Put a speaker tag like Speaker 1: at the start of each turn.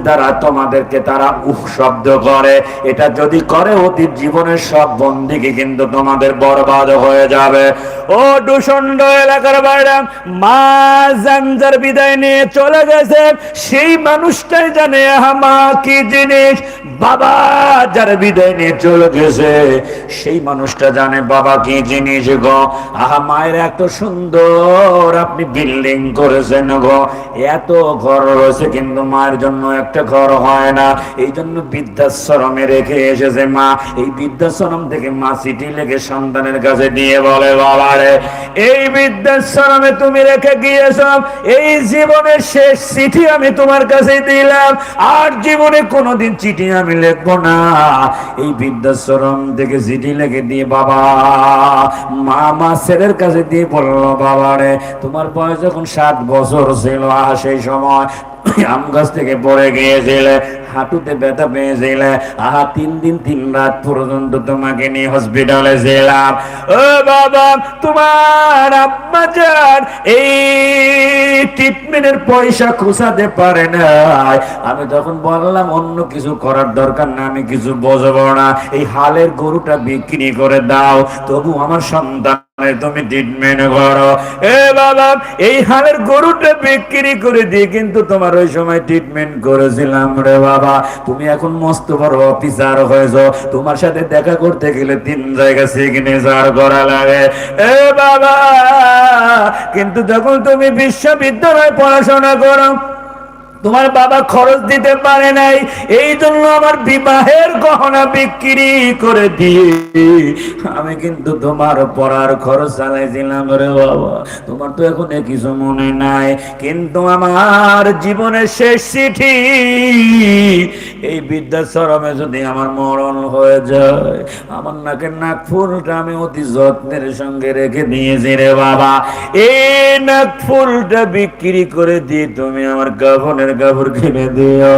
Speaker 1: দ্বারা তোমাদেরকে তারা উহ শব্দ করে, এটা যদি করে অতীত জীবনের সব বন্দিকে কিন্তু তোমাদের বরবাদ হয়ে যাবে। ও দুষণ্ড এলাকার বাইরে মা জানজার বিদায় নিয়ে চলে গেছে, সেই মানুষটাই জানে মা কি জিনিস। বাবা যার বিদায় নিয়ে চলে গেছে সেই মানুষটা জানে বাবা কি জিনিস গো। মায়ের এত সুন্দর আপনি বিল্ডিং করেছেন গো, এত ঘর রয়েছে কিন্তু মায়ের জন্য একটা ঘর হয় না, এই জন্য বৃদ্ধাশ্রমে রেখে এসেছে মা। এই বৃদ্ধাশ্রম থেকে মা চিঠি লেখে সন্তানের কাছে দিয়ে বলে, বাবা রে এই বৃদ্ধাশ্রমে তুমি রেখে গিয়েছ, এই জীবনের শেষ চিঠি আমি তোমার কাছে দিলাম, আর জীবনে কোনোদিন চিঠি আমি লিখবো না। এই বৃদ্ধাশ্রম থেকে চিঠি লিখে দিয়ে বাবা মা ছেলের কাছে দিয়ে বললো, বাবা রে তোমার বয়স যখন 7 বছর ছিল সেই সময় আম গাছ থেকে পড়ে গিয়েছিলে, হাঁটুতে ব্যথা পেয়েছিলে, 3 দিন 3 রাত পর্যন্ত তোমাকে নিয়ে হসপিটালে ছিলাম। ও বাবা তোমার আব্বা যান এই ট্রিটমেন্টের পয়সা খোঁচাতে পারে না। আমি তখন বললাম অন্য কিছু করার দরকার না, আমি কিছু বুঝবো না, এই হালের গরুটা বিক্রি করে দাও, তবু আমার সন্তান তুমি ট্রিটমেন্ট করো। এ বাবা এই হালের গরুটা বিক্রি করে দিয়ে কিন্তু তোমার ওই সময় ট্রিটমেন্ট করেছিলাম রে বাবা। তুমি এখন মস্ত বড় অফিসার হয়েছো, তোমার সাথে দেখা করতে গেলে 3 জায়গা সিগনেচার করা লাগে। এ বাবা কিন্তু যখন তুমি বিশ্ববিদ্যালয়ে পড়াশোনা করো তোমার বাবা খরচ দিতে পারে নাই, এই জন্য আমার বিবাহের গহনা বিক্রি করে দিয়ে আমি কিন্তু তোমার পড়ার খরচ চালাইছিলাম রে বাবা। তোমার তো এখন কিছু মনে নাই, কিন্তু আমার জীবনের শেষ চিঠি এই বৃদ্ধাশ্রমে যদি আমার মরণ হয়ে যায়, আমার নাকের নাক ফুলটা আমি অতি যত্নের সঙ্গে রেখে দিয়েছি রে বাবা, এই নাক ফুলটা বিক্রি করে দিয়ে তুমি আমার কাফনের কাপড় কিনে দিও।